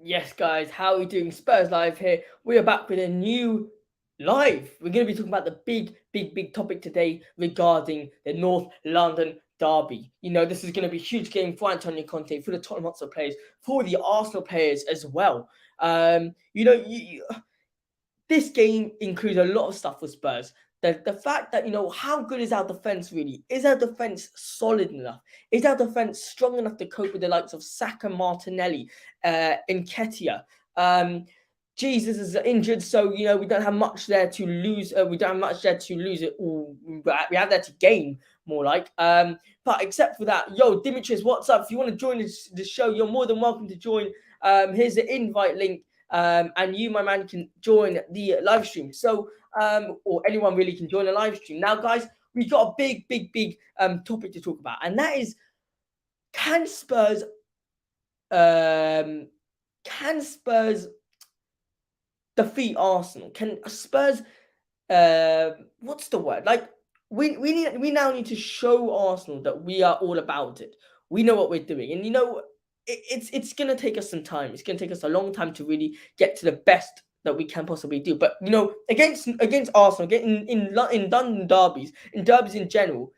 Yes, guys, how are we doing? Spurs Live here. We are back with a new live. We're going to be talking about the big topic today regarding the North London derby. This is going to be a huge game for Antonio Conte, for the Tottenham Hotspur players, for the Arsenal players as well. This game includes a lot of stuff for Spurs. The fact that, how good is our defense really? Is our defense solid enough? Is our defense strong enough to cope with the likes of Saka, Martinelli, Nketiah? Jesus is injured, so we don't have much there to lose. We don't have much there to lose it. We have there to gain, more like. But except for that, yo, Dimitris, what's up? If you want to join the show, you're more than welcome to join. Here's the invite link. And you, my man, can join the live stream. So, or anyone really can join a live stream. Now, guys, we've got a big topic to talk about, and that is can Spurs defeat Arsenal? Can Spurs what's the word? Like we now need to show Arsenal that we are all about it. We know what we're doing, and it's gonna take us some time. It's gonna take us a long time to really get to the best that we can possibly do. But against Arsenal, in London derbies, in derbies in general,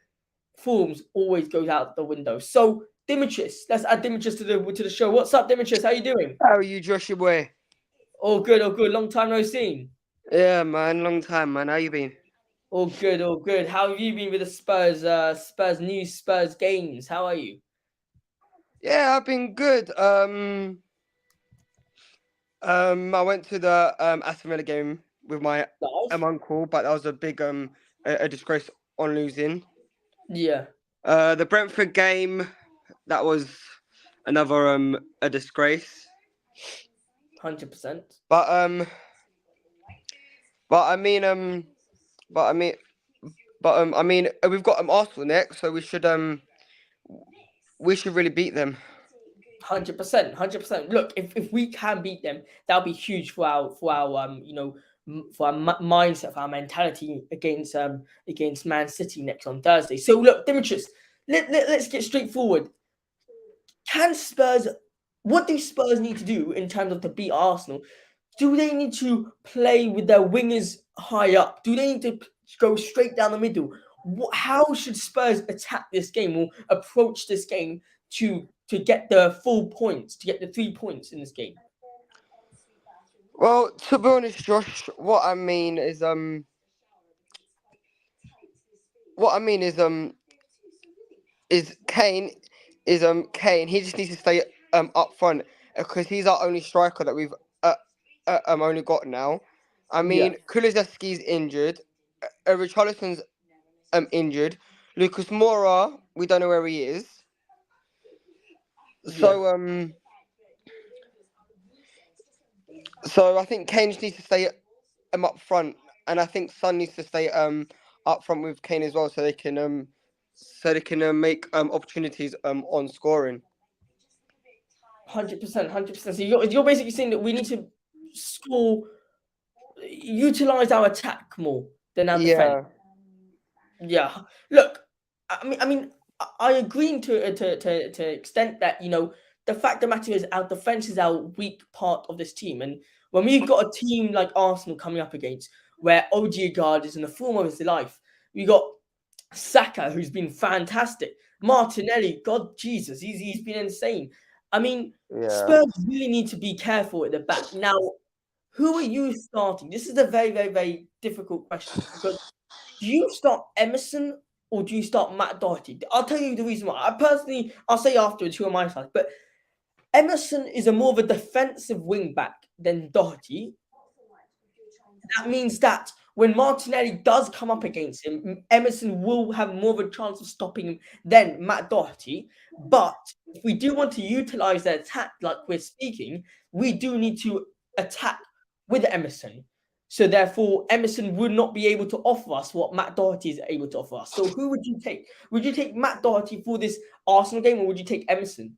forms always goes out the window. So Dimitris, let's add Dimitris to the show. What's up, Dimitris? How you doing? How are you, Joshua boy? All good, all good. Long time no see. Yeah, man, long time, man. How you been? All good, all good. How have you been with the Spurs? Spurs news, Spurs games. How are you? Yeah, I've been good. I went to the Aston Villa game with my Nice. uncle, but that was a big a disgrace on losing. Yeah, The Brentford game, that was another a disgrace. 100%. But um, but I mean but I mean we've got Arsenal next, so we should really beat them. 100%, 100%. Look, if we can beat them, that'll be huge for our for our mindset, for our mentality against Man City next on Thursday. So look, Dimitris, let's get straightforward. Can Spurs? What do Spurs need to do in terms of to beat Arsenal? Do they need to play with their wingers high up? Do they need to go straight down the middle? How should Spurs attack this game or approach this game to get the full points, to get the 3 points in this game? Well, to be honest, Josh, what I mean is Kane. He just needs to stay up front because he's our only striker that we've only got now. I Yeah, mean, Kulusevski's injured, Richarlison's injured, Lucas Moura, we don't know where he is. yeah. So so I think Kane just needs to stay up front, and I think Son needs to stay up front with Kane as well, so they can make opportunities on scoring. 100%, 100%. So you're basically saying that we need to score, utilize our attack more than our defense. Yeah. Yeah. Look, I agree to extent that the fact of the matter is our defense is our weak part of this team, and when we've got a team like Arsenal coming up against, where Odegaard is in the form of his life, we got Saka who's been fantastic, Martinelli, God Jesus, he's been insane. I mean, Yeah. Spurs really need to be careful at the back now. Who are you starting? This is a very difficult question because do you start Emerson or do you start Matt Doherty? I'll tell you the reason why. I'll say afterwards who are my side. But Emerson is a more of a defensive wing back than Doherty. That means that when Martinelli does come up against him, Emerson will have more of a chance of stopping him than Matt Doherty. But if we do want to utilize their attack like we're speaking, we do need to attack with Emerson. So therefore, Emerson would not be able to offer us what Matt Doherty is able to offer us. So who would you take? Would you take Matt Doherty for this Arsenal game, or would you take Emerson?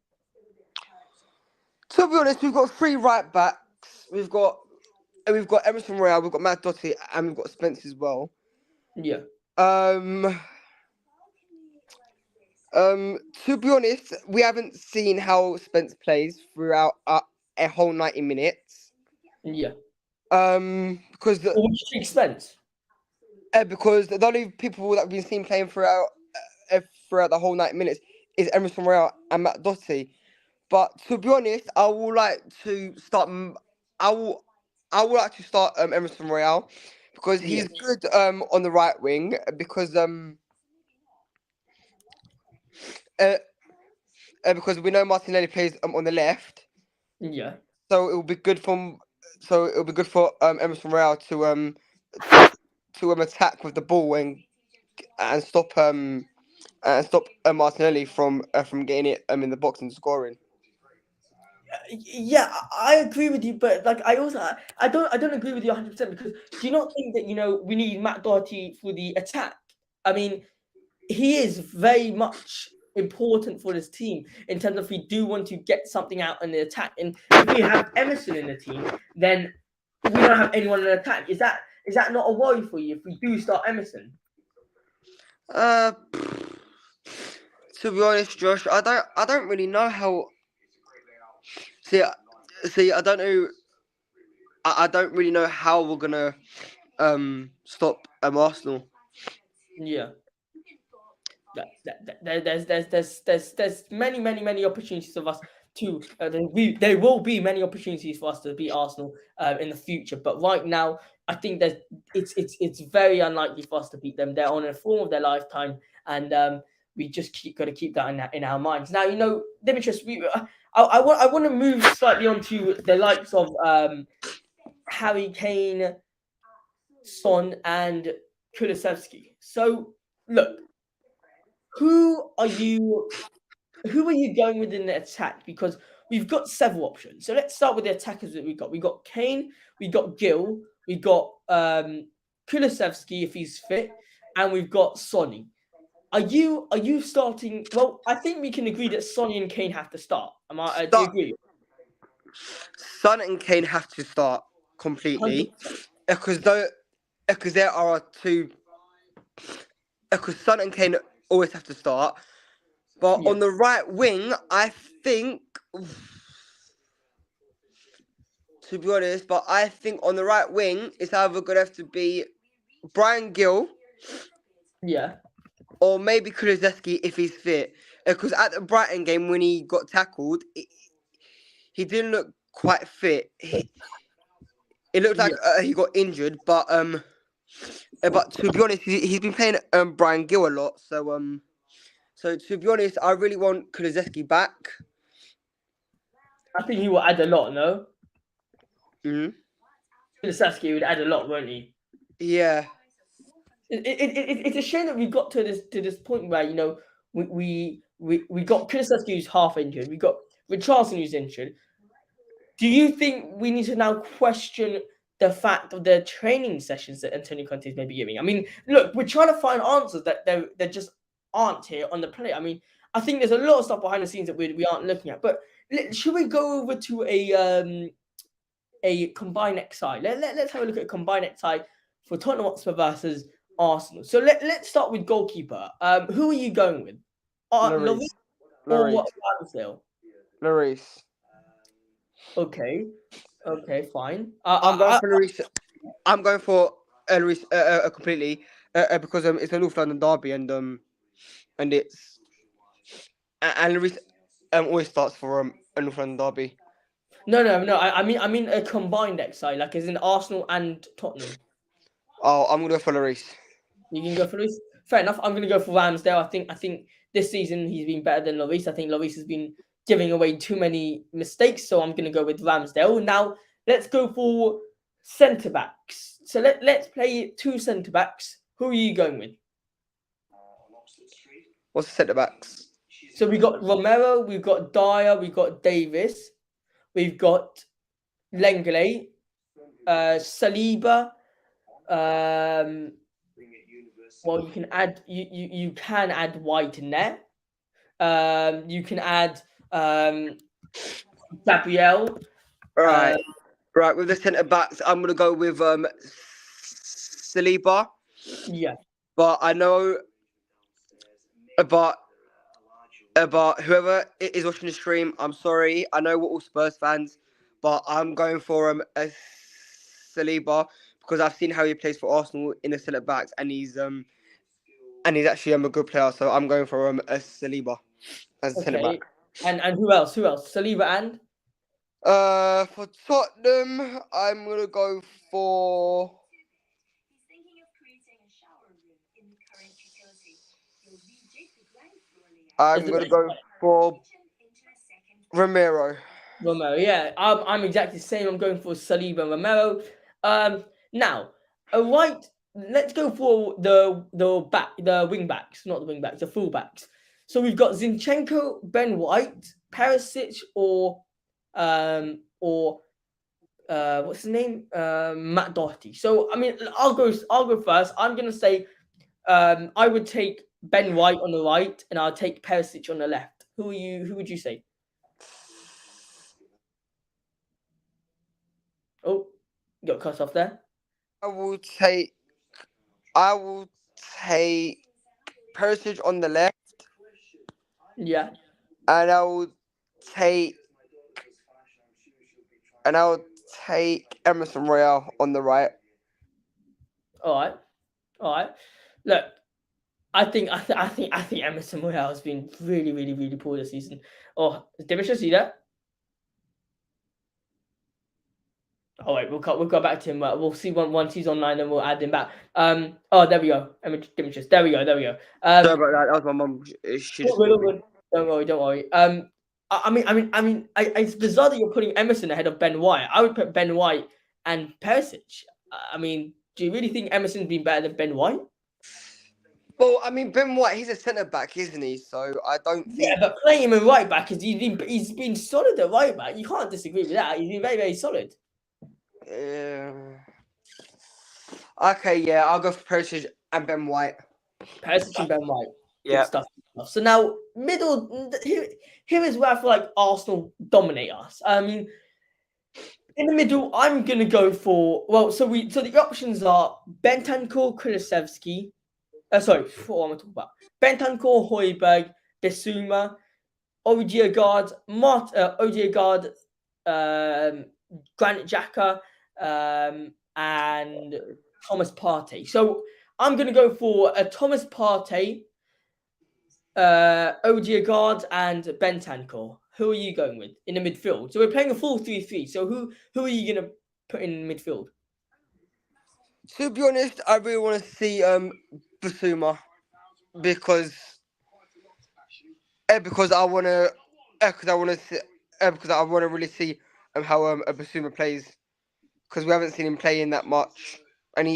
To be honest, we've got three right backs. We've got Emerson Royale, we've got Matt Doty, and we've got Spence as well. Yeah. Um, to be honest, we haven't seen how Spence plays throughout. a whole 90 minutes. Yeah. Because Or would you take Spence? because the only people that we've been seen playing throughout the whole 90 minutes is Emerson Royale and Matt Doherty. But to be honest, I would like to start. I will. I would like to start Emerson Royale because Yeah. he's good on the right wing uh, because we know Martinelli plays on the left, Yeah. so it will be good for Emerson Royale to attack with the ball and stop Martinelli from getting it in the box and scoring. Yeah, I agree with you, but like I don't agree with you 100% because do you not think that we need Matt Doherty for the attack? I mean, he is very much important for this team in terms of if we do want to get something out in the attack. And if we have Emerson in the team, then we don't have anyone in the attack. Is that not a worry for you if we do start Emerson? Uh, to be honest, Josh, I don't really know how. See, see, I don't know. I don't really know how we're gonna stop Arsenal. Yeah. There's many opportunities of us to there will be many opportunities for us to beat Arsenal in the future, but right now I think that it's very unlikely for us to beat them. They're on a form of their lifetime, and we just got to keep that in our minds. Now, Demetrius, I want to move slightly onto the likes of Harry Kane, Son, and Kulusevski. So look, who are you who are you going with in the attack? Because we've got several options. So let's start with the attackers that we've got. We've got Kane, we've got Gill, we've got Kulusevski if he's fit, and we've got Sonny. Are you starting? Well, I think we can agree that Sonny and Kane have to start. Do you Start. agree? Son and Kane have to start 100%. completely because there are two. Because Son and Kane always have to start. But Yeah. on the right wing, I think, to be honest, I think on the right wing, it's either going to have to be Brian Gill Yeah. or maybe Kulusevski if he's fit. Because at the Brighton game, when he got tackled, he didn't look quite fit. It looked like Yeah. he got injured, but to be honest, he's been playing Brian Gill a lot. So to be honest, I really want Kulusevski back. I think he will add a lot, no? Hmm. Kulusevski would add a lot, won't he? Yeah. It's a shame that we got to this point where we got Kulusevski who's half injured, we got Richarlison who's injured. Do you think we need to now question the fact of the training sessions that Antonio Conte is maybe giving? I mean, look, we're trying to find answers that there just aren't here on the play. I mean, I think there's a lot of stuff behind the scenes that we aren't looking at. But should we go over to a combined XI? Let's have a look at a combined XI for Tottenham Hotspur versus Arsenal. So let's start with goalkeeper. Who are you going with? Lloris Lloris. or Lloris. Ramsdale? Lloris. Okay, okay, fine. I'm going for Lloris. I'm going for Lloris completely because it's a North London derby and it's and Lloris always starts for a North London derby. No. I mean a combined XI, like as in Arsenal and Tottenham. Oh, I'm gonna go for Lloris. You can go for Lloris. Fair enough. I'm going to go for Ramsdale. I think this season he's been better than Lloris. I think Lloris has been giving away too many mistakes, so I'm going to go with Ramsdale. Now let's go for centre backs. So let's play two centre backs. Who are you going with? What's the centre backs? So we got Romero, we've got Dyer, we've got Davis, we've got Lenglet, Saliba. Um, well, you can add White in there. You can add Gabriel. Uh, Right, right. With the centre backs, I'm gonna go with Saliba. yeah, But I know about whoever is watching the stream. I'm sorry. I know we're all Spurs fans, but I'm going for a Saliba because I've seen how he plays for Arsenal in the centre backs, and he's actually a good player. So I'm going for a Saliba as a centre back. Okay. And who else? Who else? Saliba and For Tottenham, I'm gonna go for. is I'm the gonna best go for Romero. Romero. Yeah, I'm exactly the same. I'm going for Saliba and Romero. Now a right. Let's go for the wing backs, not the wing backs, the full backs. So we've got Zinchenko, Ben White, Perisic, or what's his name? Matt Doherty. So I mean, I'll go first. I'm gonna say I would take Ben White on the right, and I'll take Perisic on the left. Who would you say? Oh, you got cut off there. I will take. I will take Perisic on the left, Yeah. and take. I will take Emerson Royale on the right. All right. All right. Look, I think Emerson Royale has been really, really, really poor this season. Oh, is Dimitri see that? Oh wait, we'll go back to him. We'll see once he's online, and we'll add him back. Oh, there we go. Dimitri. There we go. There we go. Sorry about that. That was my mum. She just All good, all called me. good. Don't worry, don't worry. It's bizarre that you're putting Emerson ahead of Ben White. I would put Ben White and Perisic. I mean, do you really think Emerson's been better than Ben White? Well, I mean, Ben White, he's a centre back, isn't he? So I don't Yeah, think. but playing him at right back is he's been solid at right back. You can't disagree with that. He's been very, very solid. Okay, yeah, I'll go for Perisic and Ben White. Perisic and Ben White. Yeah. Good stuff. So now middle here is where I feel like Arsenal dominate us. I mean, in the middle, I'm gonna go for so the options are Bentancur, Kulusevski. What am I talking about? Bentancur, Højbjerg, Bissouma, Odegaard, Granit Xhaka, and Thomas Partey. So I'm gonna go for a Thomas Partey, Odegaard, and Bentancur. Who are you going with in the midfield? So we're playing a 4-3-3. So who are you gonna put in midfield? To be honest, I really want to see Bissouma because I want to because I want to really see how Bissouma plays because we haven't seen him playing that much, and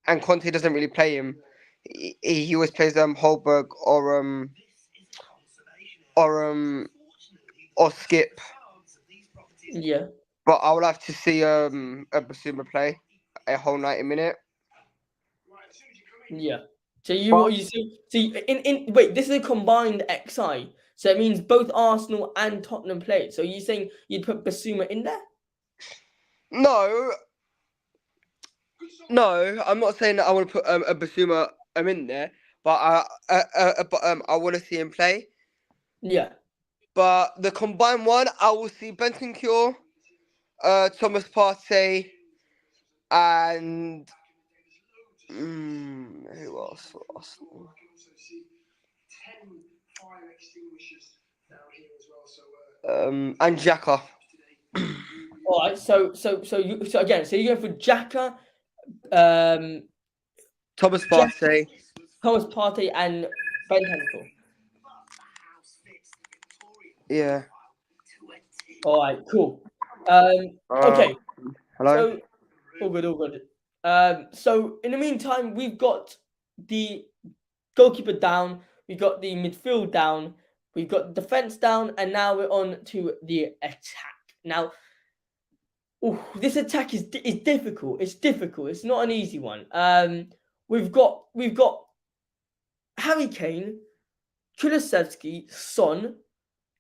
and Conte doesn't really play him. He always plays Holberg or Skip. Yeah. But I would like to see a Bissouma play a whole 90 minute. Yeah. So you see in wait, this is a combined XI. So it means both Arsenal and Tottenham played. So you're saying you'd put Bissouma in there? No, I'm not saying that I want to put a Bissouma in there, but I want to see him play. Yeah. But the combined one, I will see Bentancur, Thomas Partey, and who else for Arsenal? And Xhaka. All right. So you're going for Xhaka, Thomas Partey. Thomas Partey, and Bentancur. Yeah. All right. Cool. Okay. Hello. So all good. All good. So in the meantime, we've got the goalkeeper down. We got the midfield down. We've got the defense down, and now we're on to the attack. Now, this attack is difficult. It's difficult. It's not an easy one. We've got Harry Kane, Kulusevski, Son,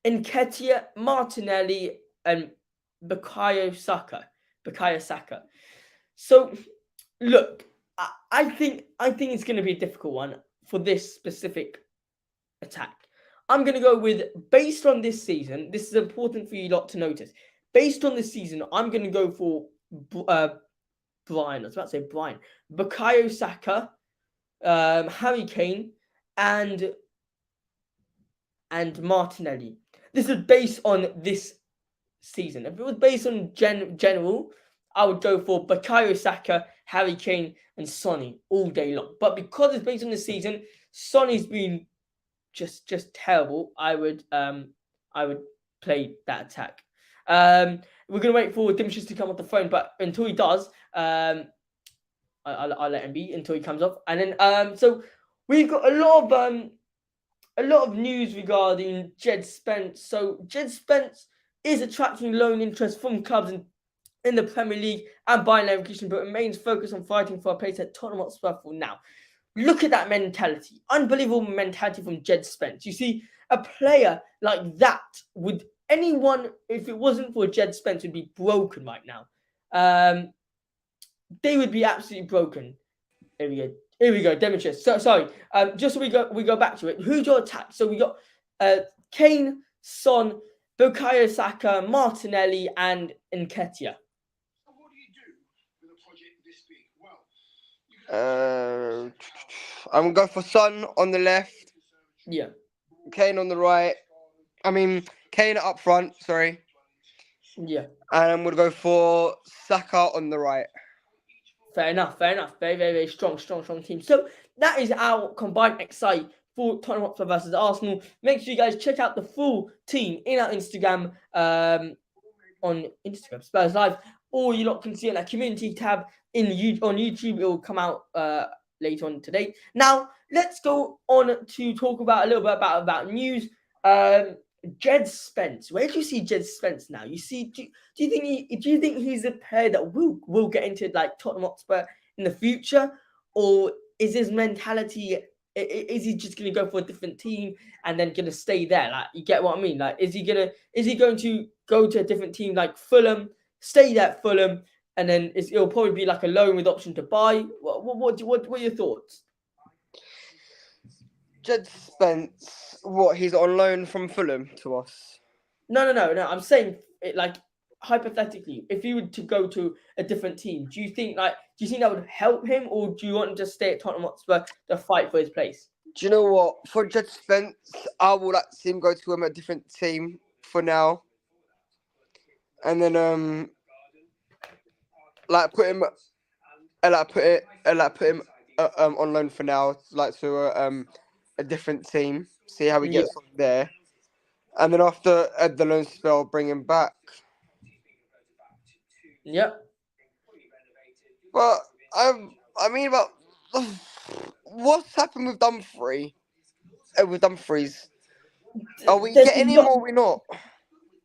Nketiah, Martinelli, and Bukayo Saka. So, look, I think it's going to be a difficult one for this specific attack. I'm going to go with, based on this season, this is important for you lot to notice. based on the season, I'm going to go for Brian. I was about to say Brian. Bukayo Saka, Harry Kane, and Martinelli. This is based on this season. If it was based on general, I would go for Bukayo Saka, Harry Kane, and Sonny all day long. But because it's based on the season, Sonny's been just terrible. I would play that attack. We're gonna wait for Dimitris to come off the phone, but until he does, I'll let him be until he comes off, and then so we've got a lot of news regarding Jed Spence. So Jed Spence is attracting loan interest from clubs in the Premier League and Bayern Leverkusen, but remains focused on fighting for a place at Tottenham Hotspur for now. Look at that mentality. Unbelievable mentality from Jed Spence. You see, a player like that would anyone, if it wasn't for Jed Spence, would be broken right now. They would be absolutely broken. Here we go. Demetrius. So sorry. Just so we go back to it. Who's your attack? So we got Kane, Son, Bukayo Saka, Martinelli, and Nketiah. I'm going to go for Son on the left. Yeah. Kane on the right. I mean, Kane up front, sorry. Yeah. And I'm going to go for Saka on the right. Fair enough. Very, very strong team. So that is our combined XI for Tottenham Hotspur versus Arsenal. Make sure you guys check out the full team in our Instagram, on Instagram, Spurs Live, or you lot can see it in our community tab on YouTube. It will come out later on today. Now, let's go on to talk about a little bit about news. Jed Spence. Where do you see Jed Spence now? You see, do you think he's a player that will get into like Tottenham Hotspur in the future, or is his mentality? Is he just going to go for a different team and then going to stay there? Like, you get what I mean? Like, is he going to go to a different team like Fulham, stay there at Fulham, and then it'll probably be like a loan with option to buy? What are your thoughts? Jed Spence, what, he's on loan from Fulham to us? No. I'm saying it like hypothetically, if he were to go to a different team, do you think that would help him, or do you want him to stay at Tottenham Hotspur to fight for his place? Do you know what? For Jed Spence, I will like to see him go to a different team for now, and then put him on loan for now, like to a different team, see how he gets on there, and then after the loan spell, bring him back. Yep. But I mean, about what's happened with Dumfries? Are we getting him or are we not?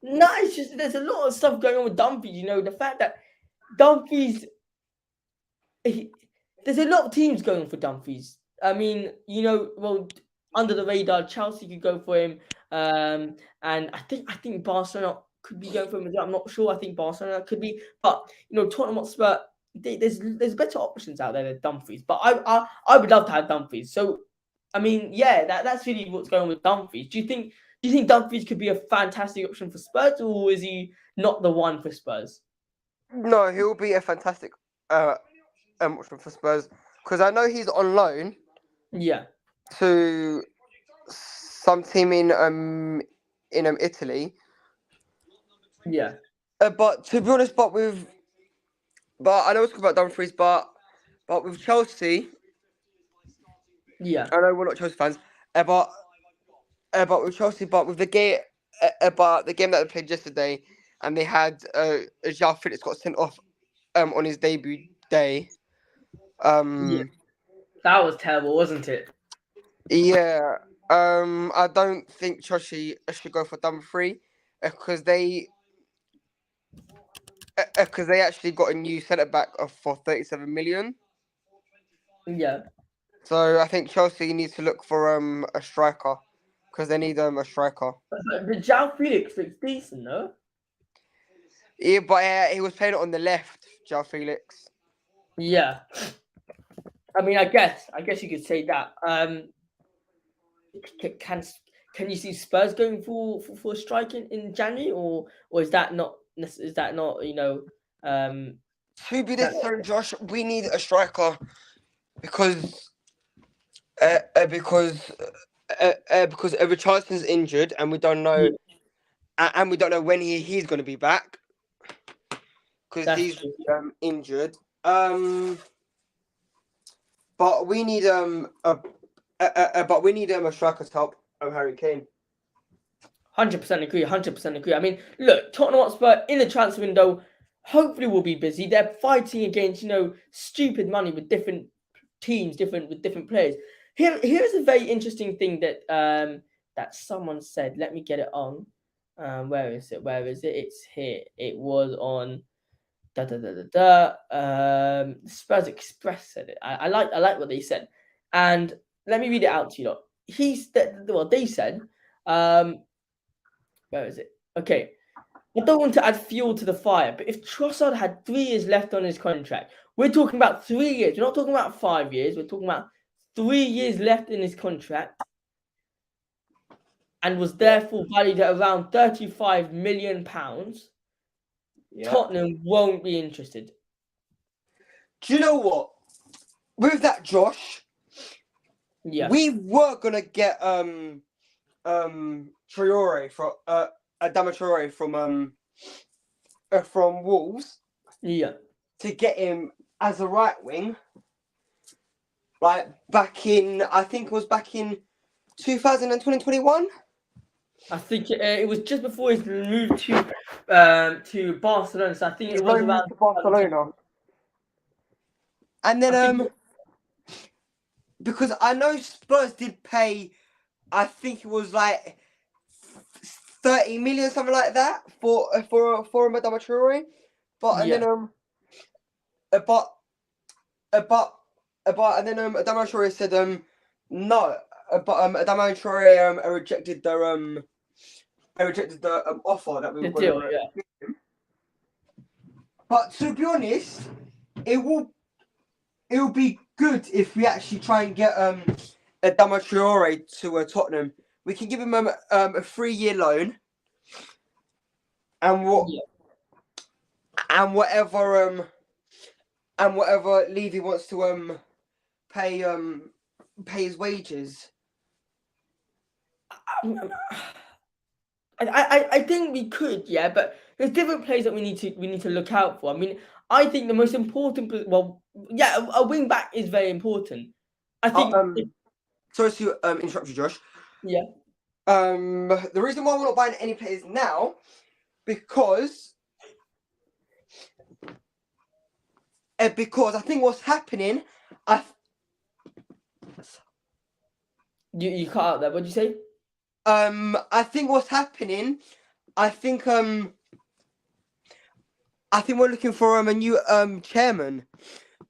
No, it's just there's a lot of stuff going on with Dumfries. You know, the fact that Dumfries, there's a lot of teams going for Dumfries. I mean, you know, well, under the radar, Chelsea could go for him, and I think Barcelona could be going for him as well. I'm not sure. I think Barcelona could be, but you know, Tottenham Hotspur, there's better options out there than Dumfries. But I would love to have Dumfries. So, I mean, yeah, that's really what's going on with Dumfries. Do you think Dumfries could be a fantastic option for Spurs, or is he not the one for Spurs? No, he'll be a fantastic option for Spurs, because I know he's on loan. Yeah. To some team in Italy. Yeah. But to be honest, but I know it's about Dumfries, but with Chelsea. Yeah. I know we're not Chelsea fans, but with Chelsea, but with the game, the game that they played yesterday, and they had João Felix got sent off on his debut day. Yeah. That was terrible, wasn't it? Yeah. I don't think Chelsea should go for Dumfries because they actually got a new centre back for 37 million. Yeah. So I think Chelsea needs to look for a striker because they need a striker. But the João Felix looks decent, no? Yeah, but he was playing it on the left, João Felix. Yeah. I mean, I guess you could say that. Can you see Spurs going for a strike in January, or is that not is that not To be that this sorry, Josh, we need a striker because because Richardson's injured and we don't know when he's going to be back because that's he's true. injured. But we need a striker to help Harry Kane. 100% agree. 100% agree. I mean, look, Tottenham Hotspur in the transfer window hopefully will be busy. They're fighting against stupid money with different teams, different players. Here's a very interesting thing that someone said. Let me get it on. Where is it? It's here. It was on. Spurs Express said it. I like what they said, and let me read it out to you. They said, where is it? Okay, I don't want to add fuel to the fire, but if Trossard had 3 years left on his contract, we're talking about 3 years. We're not talking about 5 years. We're talking about 3 years left in his contract, and was therefore valued at around £35 million. Yeah. Tottenham won't be interested. Do you know what? With that, Josh, we were gonna get Traore from Adama Traore from Wolves. Yeah. To get him as a right wing, like back in 2021. I think it was just before his move to Barcelona. So I think it was around to Barcelona. And then because I know Spurs did pay, I think it was like 30 million, something like that, for Adama Traore. But and then but and then Adama Traore said no, but Adama Traore rejected the offer that we were going to give him. But to be honest, it will be good if we actually try and get Adama Traore to Tottenham. We can give him a 3-year loan, and whatever Levy wants to pay his wages. I think we could, but there's different players that we need to look out for. I mean, I think the most important, a wing back is very important. I think. Sorry to interrupt you, Josh. Yeah. The reason why we're not buying any players now, because I think what's happening, You cut out there. What did you say? I think what's happening, I think we're looking for a new chairman.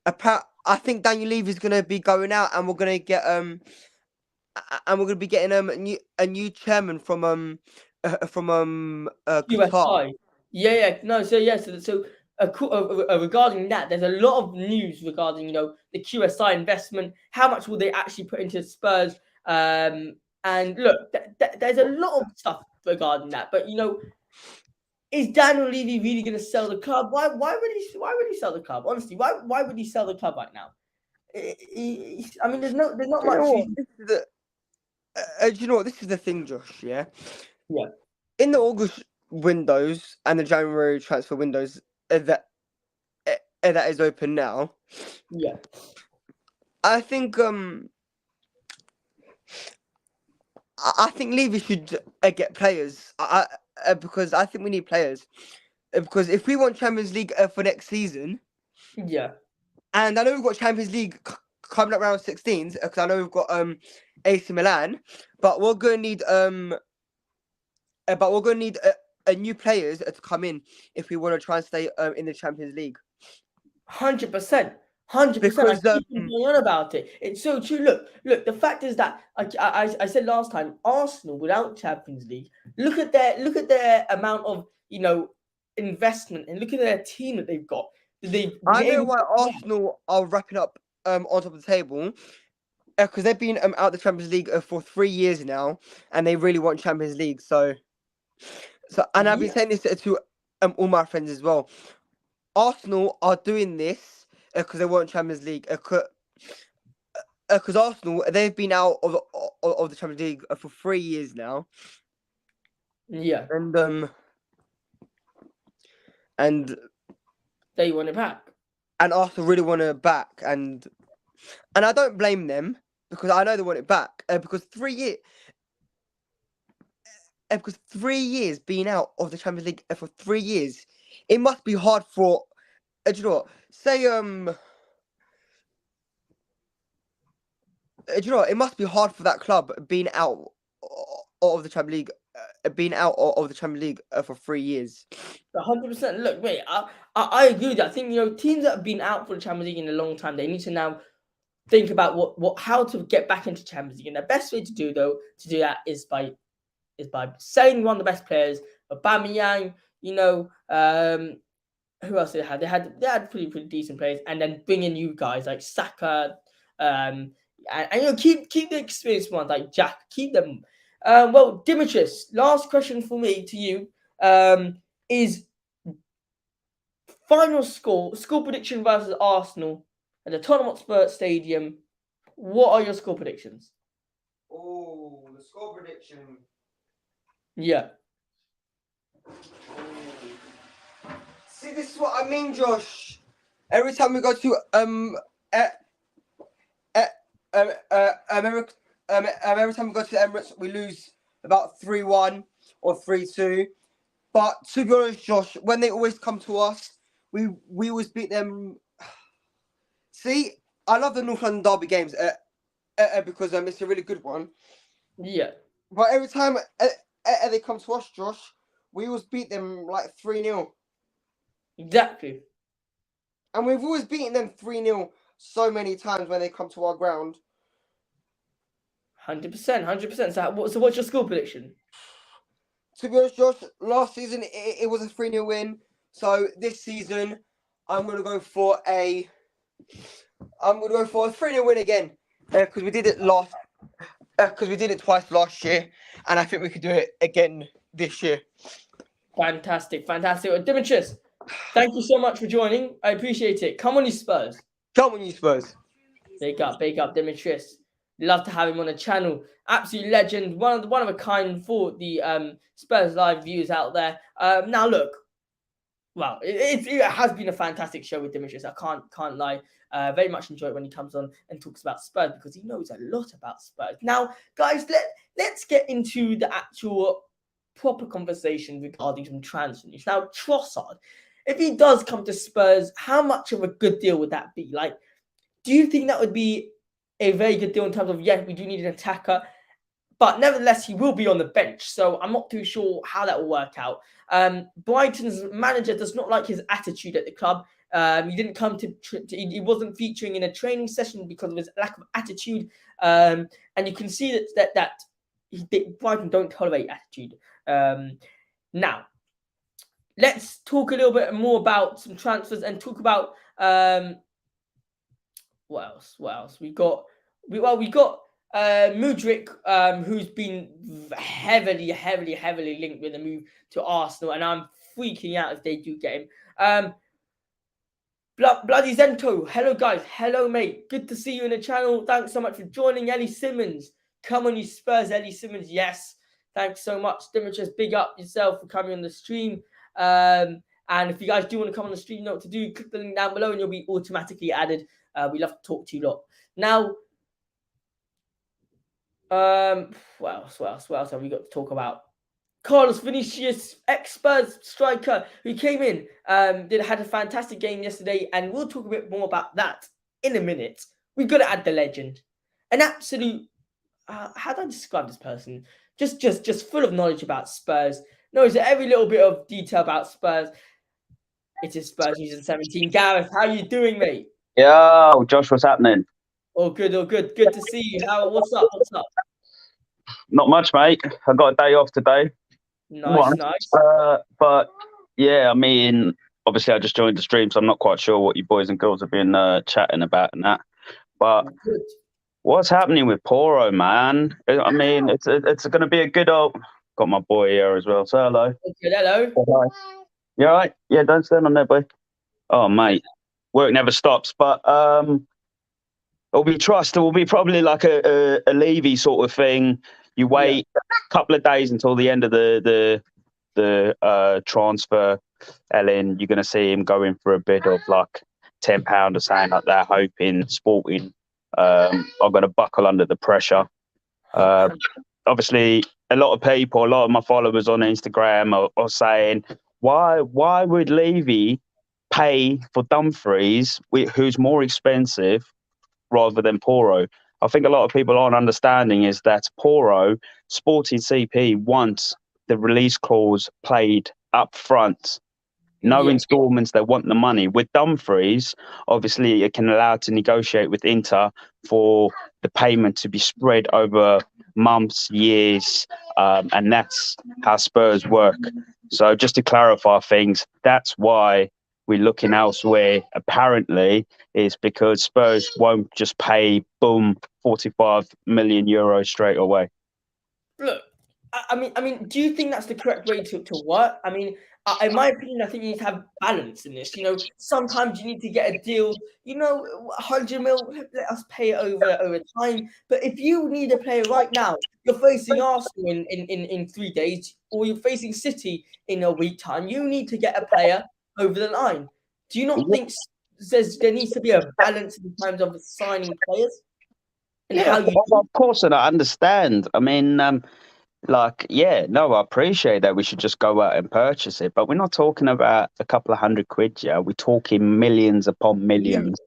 I think Daniel Levy is going to be going out, and we're going to get getting a new chairman from Qatar. Yeah. No, so regarding that, there's a lot of news regarding the QSI investment. How much will they actually put into Spurs? And look, there's a lot of stuff regarding that. But is Daniel Levy really going to sell the club? Why would he sell the club? Honestly, why would he sell the club right now? I mean, there's not much. Do you know what? This is the thing, Josh. Yeah. Yeah. In the August windows and the January transfer windows that is open now. Yeah. I think Levy should get players. Because I think we need players. Because if we want Champions League for next season. Yeah. And I know we've got Champions League coming up round 16s, because I know we've got AC Milan, but we're gonna need new players to come in if we want to try and stay in the Champions League. 100%. 100%. Because I keep going on about it. It's so true. Look. The fact is that I said last time, Arsenal without Champions League. Look at their amount of investment, and look at their team that they've got. I know why Arsenal are wrapping up on top of the table, because they've been out the Champions League for 3 years now, and they really want Champions League. So, and I've been saying this to all my friends as well. Arsenal are doing this because they weren't Champions League. Because Arsenal, they've been out of the Champions League for 3 years now. Yeah. And they want it back. And Arsenal really want it back, and I don't blame them because I know they want it back. Because 3 years. Because 3 years being out of the Champions League for 3 years, it must be hard for. Do you know what? Say Do you know what? It must be hard for that club being out of the Champions League, for 3 years. 100%. Look, mate, I agree with that. I think teams that have been out for the Champions League in a long time, they need to now think about how to get back into Champions League. And the best way to do that is by selling one of the best players, Aubameyang. Who else they had? They had pretty decent players, and then bring in you guys like Saka, and keep the experienced ones like Jack. Keep them. Well, Dimitris, last question for me to you is final score prediction versus Arsenal at the Tottenham Hotspur Stadium. What are your score predictions? Oh, the score prediction. Yeah. See, this is what I mean, Josh. Every time we go to every time we go to the Emirates, we lose about 3-1 or 3-2. But to be honest, Josh, when they always come to us, we always beat them. See, I love the North London Derby games because it's a really good one. Yeah. But every time they come to us, Josh, we always beat them like 3-0. Exactly. And we've always beaten them 3-0 so many times when they come to our ground. 100%. So what's your score prediction? To be honest, Josh, last season it was a 3-0 win. So this season, I'm gonna go for a 3-0 win again. Because we did it twice last year, and I think we could do it again this year. Fantastic. Well, Dimitris, thank you so much for joining. I appreciate it. Come on, you Spurs. Come on, you Spurs. Big up, Dimitris. Love to have him on the channel. Absolute legend. One of a kind for the Spurs Live viewers out there. Now look, well, it has been a fantastic show with Dimitris. I can't lie. Very much enjoy it when he comes on and talks about Spurs because he knows a lot about Spurs. Now, guys, let's get into the actual proper conversation regarding some transfer news. Now, Trossard, if he does come to Spurs, how much of a good deal would that be? Like, do you think that would be a very good deal in terms of, yes, we do need an attacker, but nevertheless, he will be on the bench. So I'm not too sure how that will work out. Brighton's manager does not like his attitude at the club. He didn't come he wasn't featuring in a training session because of his lack of attitude. And you can see that Brighton don't tolerate attitude. Now, let's talk a little bit more about some transfers and talk about what else? We got Mudryk, who's been heavily linked with a move to Arsenal, and I'm freaking out if they do get him. Bloody Zento, hello guys, hello mate, good to see you in the channel. Thanks so much for joining. Ellie Simmons, come on you Spurs, Ellie Simmons, yes, thanks so much. Dimitris, big up yourself for coming on the stream. And if you guys do want to come on the stream, you know what to do. Click the link down below and you'll be automatically added. We love to talk to you lot. Now, what else have we got to talk about? Carlos Vinicius, ex-Spurs striker, who came in, had a fantastic game yesterday, and we'll talk a bit more about that in a minute. We've got to add the legend, an absolute. How do I describe this person? Just full of knowledge about Spurs. Knows every little bit of detail about Spurs. It is Spurs News in 17. Gareth, how you doing, mate? Yo, Josh, what's happening? All good. Good to see you. What's up? Not much, mate. I got a day off today. Nice. But yeah, I mean, obviously I just joined the stream, so I'm not quite sure what you boys and girls have been chatting about and that. But what's happening with Poro, man? I mean, it's going to be a good old. Got my boy here as well. So hello. Okay, hello. You all right? Yeah, don't stand on there, boy. Oh, mate, work never stops. But it'll be trust. It will be probably like a Levy sort of thing. You wait a couple of days until the end of the transfer. Ellen, you're going to see him going for a bid of like £10 or something like that, hoping Sporting are going to buckle under the pressure. Obviously, a lot of my followers on Instagram are saying, why would Levy pay for Dumfries, who's more expensive, rather than Poro? I think a lot of people aren't understanding is that Poro, Sporting CP, wants the release clause played up front. No installments, they want the money. With Dumfries, obviously, it can allow to negotiate with Inter for the payment to be spread over months, years, and that's how Spurs work. So just to clarify things, that's why we're looking elsewhere, apparently, is because Spurs won't just pay, boom, 45 million euros straight away. Look, I mean, do you think that's the correct way to work? I mean, in my opinion, I think you need to have balance in this. You know, sometimes you need to get a deal. You know, 100 mil, let us pay it over time. But if you need a player right now, you're facing Arsenal in 3 days, or you're facing City in a week time. You need to get a player over the line. Do you not think there needs to be a balance in terms of signing players and how you? Of course, and I understand. I mean, I appreciate that. We should just go out and purchase it, but we're not talking about a couple of £100. Yeah, we're talking millions upon millions.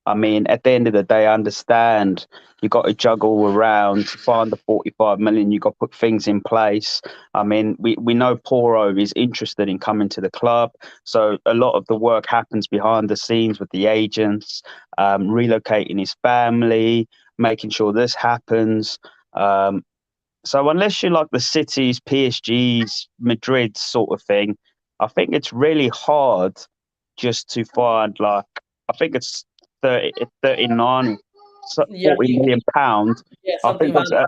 I mean, at the end of the day, I understand you got to juggle around to find the 45 million. You got to put things in place. I mean, we know Poro is interested in coming to the club, so a lot of the work happens behind the scenes with the agents, relocating his family, making sure this happens. So unless you're like the cities, PSGs, Madrid sort of thing, I think it's really hard just to find like, I think it's 39, Yeah, £40 million. yeah, I something think about that.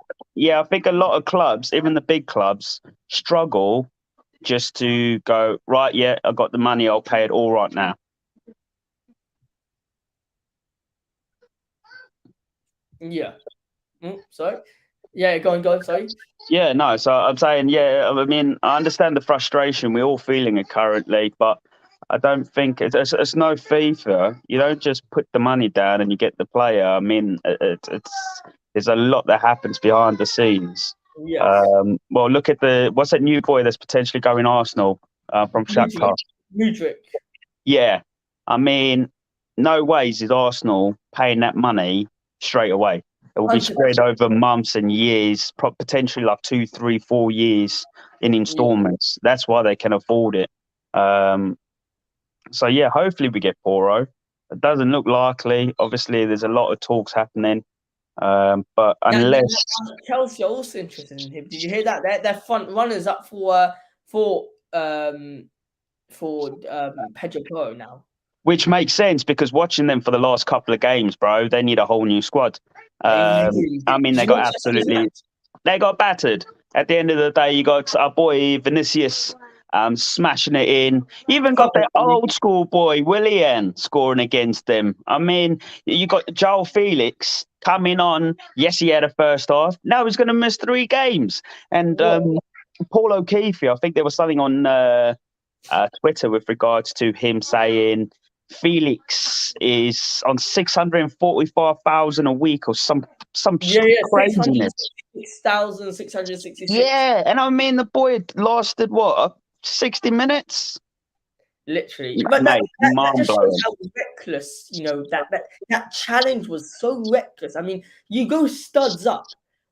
I think a lot of clubs, even the big clubs, struggle just to go, right, yeah, I got the money, I'll pay it all right now. Yeah. Sorry. Yeah, go on. Sorry. Yeah, no. So I'm saying, yeah. I mean, I understand the frustration. We're all feeling it currently, but I don't think it's no FIFA. You don't just put the money down and you get the player. I mean, it's there's a lot that happens behind the scenes. Yes. Well, look at what's that new boy that's potentially going Arsenal from Shakhtar? Mudryk. Yeah, I mean, no ways is Arsenal paying that money straight away. It will be 100%. spread over months and years, potentially like 2, 3, 4 years in installments. That's why they can afford it. So yeah, hopefully we get Poro. It doesn't look likely. Obviously, there's a lot of talks happening, but unless Chelsea are also interested in him. Did you hear that? They're front runners up for Pedro Porro now. which makes sense because watching them for the last couple of games, bro, they need a whole new squad. I mean, they got battered. At the end of the day, you got our boy Vinicius smashing it in. You even got that old school boy Willian scoring against them. I mean, you got Joel Felix coming on. Yes, he had a first half. Now he's going to miss 3 games. And Paul O'Keefe, I think there was something on Twitter with regards to him saying Felix is on 645,000 a week or some craziness. 6,666. Yeah, and I mean the boy lasted what 60 minutes. Literally, but that just shows how reckless, you know, that challenge was so reckless. I mean, you go studs up.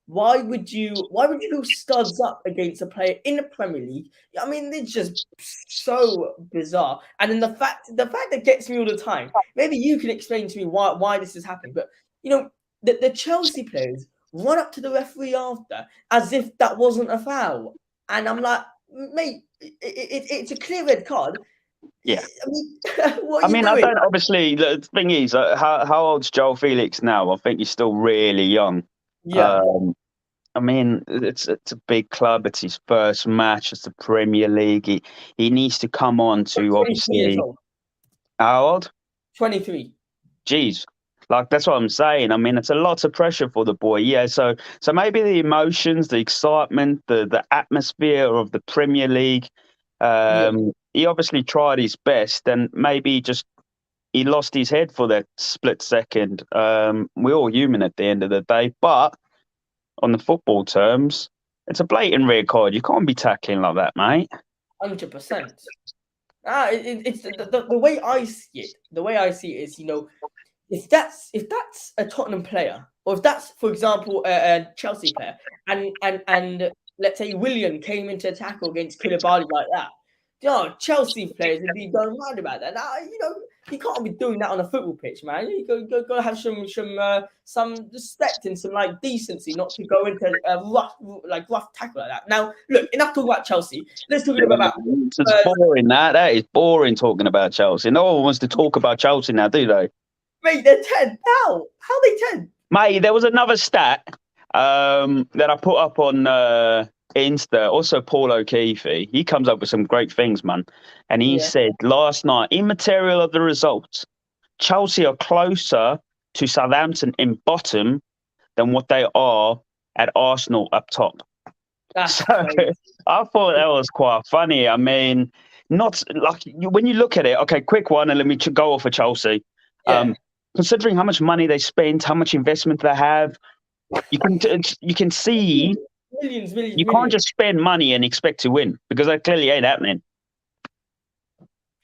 Why would you go studs up against a player in the Premier League? I mean, it's just so bizarre. And then the fact that gets me all the time. Maybe you can explain to me why this is happening. But you know, the Chelsea players run up to the referee after as if that wasn't a foul, and I'm like, mate, it's a clear red card. Yeah. I mean, what are you doing? I don't. Obviously, the thing is, how old's Joel Felix now? I think he's still really young. Yeah. I mean, it's a big club. It's his first match. It's the Premier League. He needs to come on to 23 years obviously old. how old? 23. Jeez, like that's what I'm saying. I mean, it's a lot of pressure for the boy. Yeah, so maybe the emotions, the excitement, the atmosphere of the Premier League. Yeah. He obviously tried his best, and maybe just he lost his head for that split second. We're all human at the end of the day, but on the football terms, it's a blatant red card. You can't be tackling like that, mate. 100%. It's the way I see it. The way I see it is, if that's a Tottenham player, or if that's, for example, a Chelsea player, and let's say Willian came into a tackle against Koulibaly like that, Chelsea players would be going mad about that. Now, you can't be doing that on a football pitch, man. You go have some respect and some like decency, not to go into a rough tackle like that. Now, look, enough talk about Chelsea. Let's talk about. It's boring. That is boring talking about Chelsea. No one wants to talk about Chelsea now, do they? Mate, they're 10. How are they 10? Mate, there was another stat that I put up on Insta. Also, Paul O'Keefe. He comes up with some great things, man. And he said last night, immaterial of the results, Chelsea are closer to Southampton in bottom than what they are at Arsenal up top. That's crazy. I thought that was quite funny. I mean, not like when you look at it. Okay, quick one, and let me go off of Chelsea. Yeah. Considering how much money they spent, how much investment they have, you can see Millions. you can't just spend money and expect to win, because that clearly ain't happening.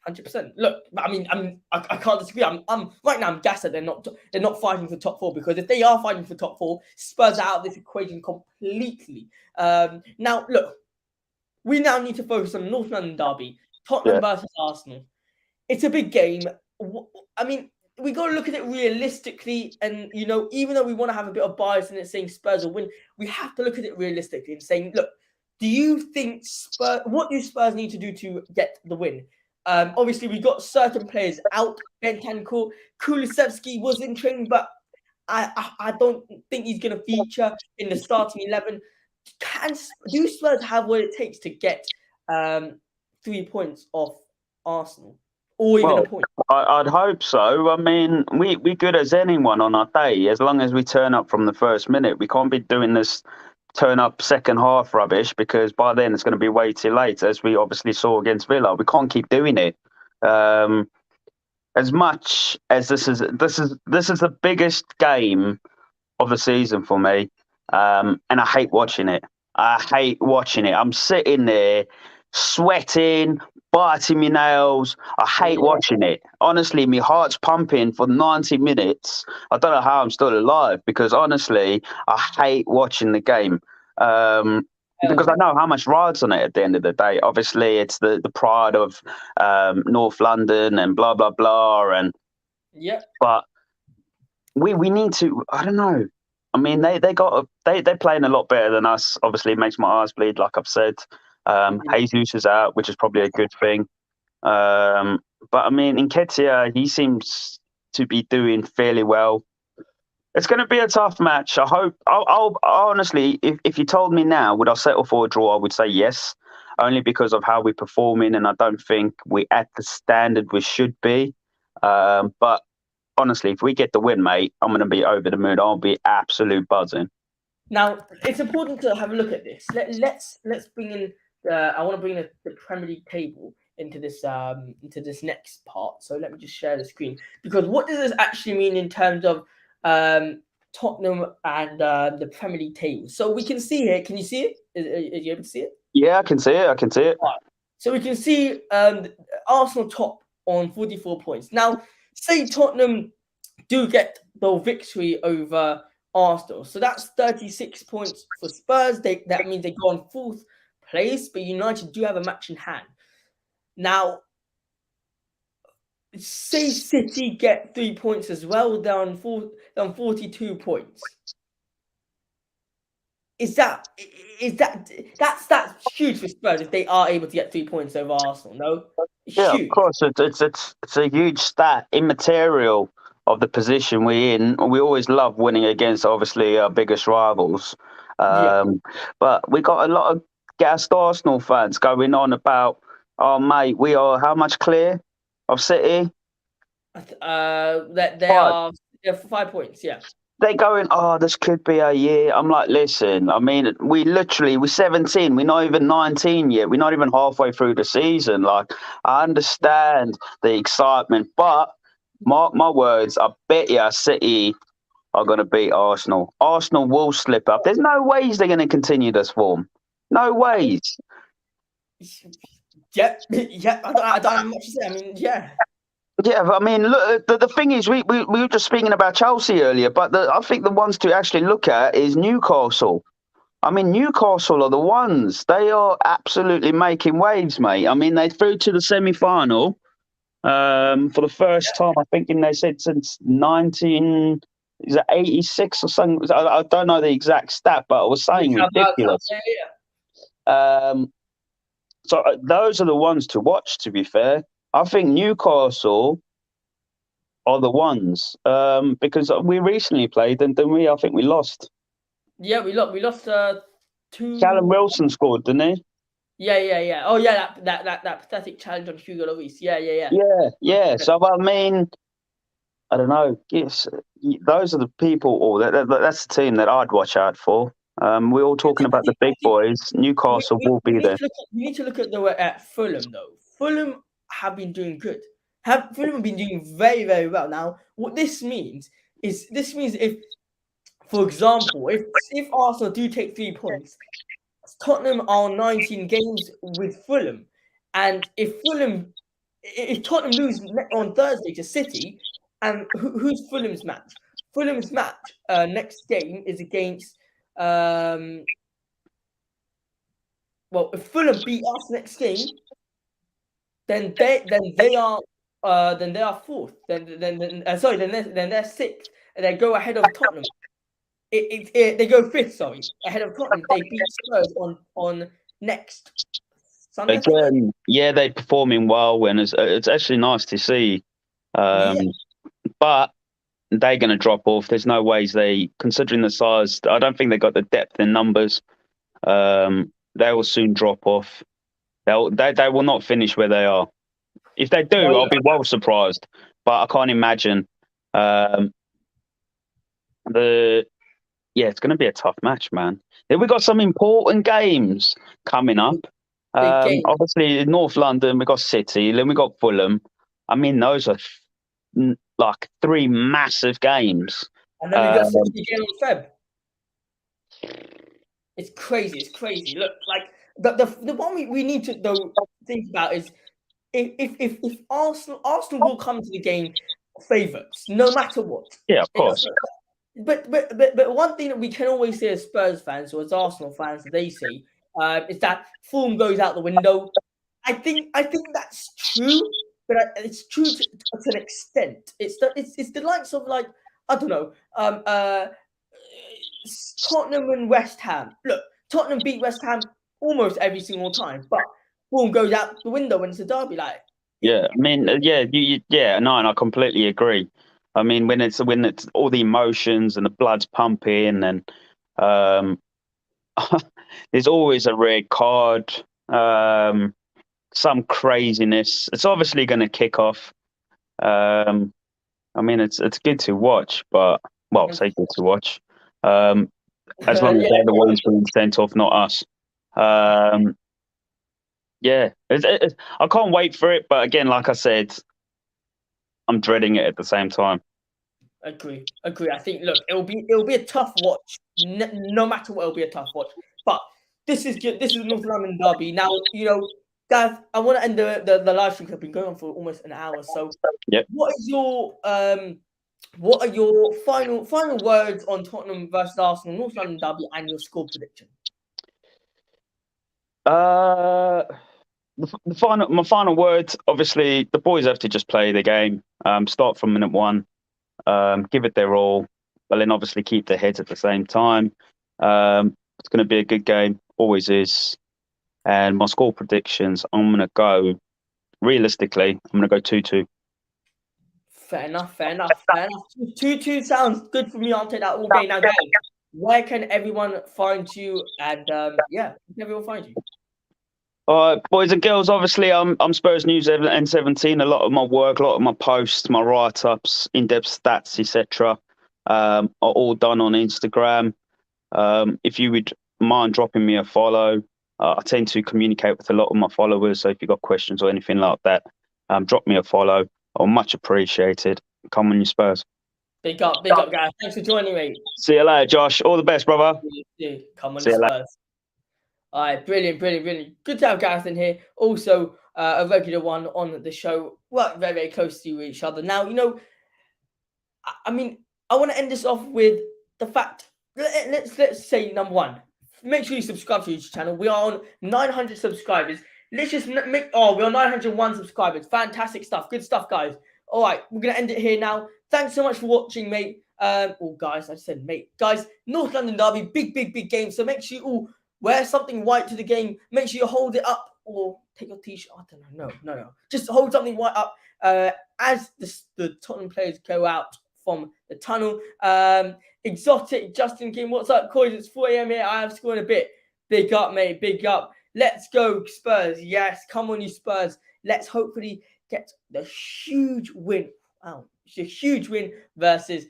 100%. Look, I mean, I can't disagree. I'm right now. I'm gassed that they're not fighting for top 4, because if they are fighting for top 4, Spurs are out of this equation completely. Now, look, we now need to focus on North London derby, Tottenham versus Arsenal. It's a big game. I mean, we got to look at it realistically, and even though we want to have a bit of bias in it saying Spurs will win, we have to look at it realistically and saying, look, do you think what do Spurs need to do to get the win? Obviously, we got certain players out. Bentancur, Kulusevski was in training, but I don't think he's going to feature in the starting 11. Do Spurs have what it takes to get 3 points off Arsenal, or even a point? I'd hope so. I mean, we good as anyone on our day, as long as we turn up from the first minute. We can't be doing this turn up second half rubbish, because by then it's going to be way too late, as we obviously saw against Villa. We can't keep doing it. As much as this is the biggest game of the season for me, and I hate watching it. I'm sitting there sweating, biting my nails. I hate watching it. Honestly, my heart's pumping for 90 minutes. I don't know how I'm still alive, because honestly, I hate watching the game. Because I know how much rides on it at the end of the day. Obviously, it's the pride of North London and blah, blah, blah. And but we need to, I don't know. I mean, they're playing a lot better than us. Obviously, it makes my eyes bleed, like I've said. Jesus is out, which is probably a good thing. But I mean, Nketiah, he seems to be doing fairly well. It's going to be a tough match. I hope. I'll honestly, if you told me now, would I settle for a draw? I would say yes, only because of how we're performing, and I don't think we're at the standard we should be. But honestly, if we get the win, mate, I'm going to be over the moon. I'll be absolute buzzing. Now, it's important to have a look at this. Let's bring in. I want to bring the Premier League table into this next part. So let me just share the screen, because what does this actually mean in terms of Tottenham and the Premier League table? So we can see here. Can you see it? Are you able to see it? Yeah, I can see it. Right. So we can see Arsenal top on 44 points. Now, say Tottenham do get the victory over Arsenal, so that's 36 points for Spurs. That means they go on 4th place, but United do have a match in hand. Now, say City get 3 points as well, they're on 42 points. That's huge for Spurs if they are able to get 3 points over Arsenal. No, yeah, huge. Of course, it's a huge stat, immaterial of the position we're in. We always love winning against obviously our biggest rivals. Yeah. But we got a lot of gassed Arsenal fans going on about, oh mate, we are how much clear of City? That they But are 5 points. Yeah. they going, oh, this could be a year. I'm like, listen, I mean, we're 17. We're not even 19 yet. We're not even halfway through the season. Like, I understand the excitement, but mark my words, I bet you City are going to beat Arsenal. Arsenal will slip up. There's no ways they're going to continue this form. No ways. Yeah, yeah. I don't have much to say. I mean, yeah. Yeah, but I mean, look. The thing is, we were just speaking about Chelsea earlier, but I think the ones to actually look at is Newcastle. I mean, Newcastle are the ones. They are absolutely making waves, mate. I mean, they through to the semi-final for the first time, I think, they said since 86 or something. I don't know the exact stat, but I was saying ridiculous. Yeah. So those are the ones to watch, to be fair. I think Newcastle are the ones because we recently played and then I think we lost. Yeah, we lost 2. Callum Wilson scored, didn't he? Yeah. Oh yeah, that pathetic challenge on Hugo Lloris. Yeah. Yeah. So I mean, I don't know. Yes, those are the people, or that's the team that I'd watch out for. We're all talking about the big boys. Newcastle will be there. We need to look at Fulham though. Fulham have been doing good. Fulham have been doing very, very well. Now, what this means is if, for example, if Arsenal do take 3 points, Tottenham are 19 games with Fulham, and if Tottenham lose on Thursday to City, and who's Fulham's match? Fulham's match next game is against well, if Fulham beat us next game, then they are fourth. Then they're sixth, and they go ahead of Tottenham. They go fifth, sorry, ahead of Tottenham. They beat Spurs on next Sunday. Again, yeah, they're performing well, and it's actually nice to see. But they're going to drop off. There's no ways considering the size, I don't think they got the depth in numbers. They will soon drop off. They will not finish where they are. If they do, I'll be well surprised. But I can't imagine. It's going to be a tough match, man. Then we got some important games coming up. Obviously, in North London, we got City. Then we got Fulham. I mean, those are like 3 massive games. And then we got City again on Feb. It's crazy. Look, like the one we need to though think about is if Arsenal will come to the game favourites, no matter what. Yeah, of course. But one thing that we can always say as Spurs fans or as Arsenal fans that they say is that form goes out the window. I think that's true, but it's true to an extent. It's the likes of, like, I don't know, Tottenham and West Ham. Look, Tottenham beat West Ham almost every single time, but form goes out the window when it's a derby. Like, yeah, I mean, and I completely agree. I mean, when it's all the emotions and the blood's pumping, and there's always a red card, some craziness. It's obviously going to kick off. I mean, it's good to watch, but say good to watch. As long as they're the ones being sent off, not us. I can't wait for it, but again, like I said, I'm dreading it at the same time. Agree. I think, look, it'll be a tough watch. No matter what, it'll be a tough watch. But this is North London derby. Now, guys, I want to end the live stream. I've been going on for almost an hour. So, what are your final words on Tottenham versus Arsenal, North London derby, and your score prediction? My final words. Obviously, the boys have to just play the game. Start from minute 1. Give it their all, but then obviously keep their heads at the same time. It's going to be a good game, always is. And my score predictions, I'm going to go, realistically, I'm going to go 2-2. Fair enough. 2-2 sounds good for me. I'll take that all day. Now, guys, where can everyone find you? And yeah, where can everyone find you? All right, boys and girls. Obviously, I'm Spurs News N17. A lot of my work, a lot of my posts, my write-ups, in-depth stats, etc., are all done on Instagram. If you would mind dropping me a follow, I tend to communicate with a lot of my followers. So if you've got questions or anything like that, drop me a follow. I'll much appreciated. Come on, you Spurs. Big up, guys. Thanks for joining me. See you later, Josh. All the best, brother. Come on, See you you later. Spurs. All right, brilliant. Good to have Gareth in here. Also, a regular one on the show. Work very, very close to each other. Now, I mean, I want to end this off with the fact. Let's say number one. Make sure you subscribe to each channel. We are on 900 subscribers. Let's just make. Oh, we're on 901 subscribers. Fantastic stuff. Good stuff, guys. All right, we're gonna end it here now. Thanks so much for watching, mate. Guys, I said mate. Guys, North London derby, big game. So make sure you all wear something white to the game. Make sure you hold it up or take your t-shirt. I don't know. No. Just hold something white up as the Tottenham players go out from the tunnel. Exotic Justin King, what's up, Coys? It's 4 a.m. here. I have scored a bit. Big up, mate. Big up. Let's go, Spurs. Yes, come on, you Spurs. Let's hopefully get the huge win. Wow, it's a huge win versus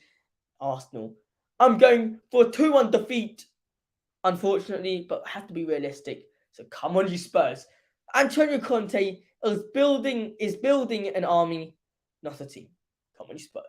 Arsenal. I'm going for a 2-1 defeat, unfortunately, but I have to be realistic. So come on, you Spurs. Antonio Conte is building an army, not a team. Come on, you Spurs.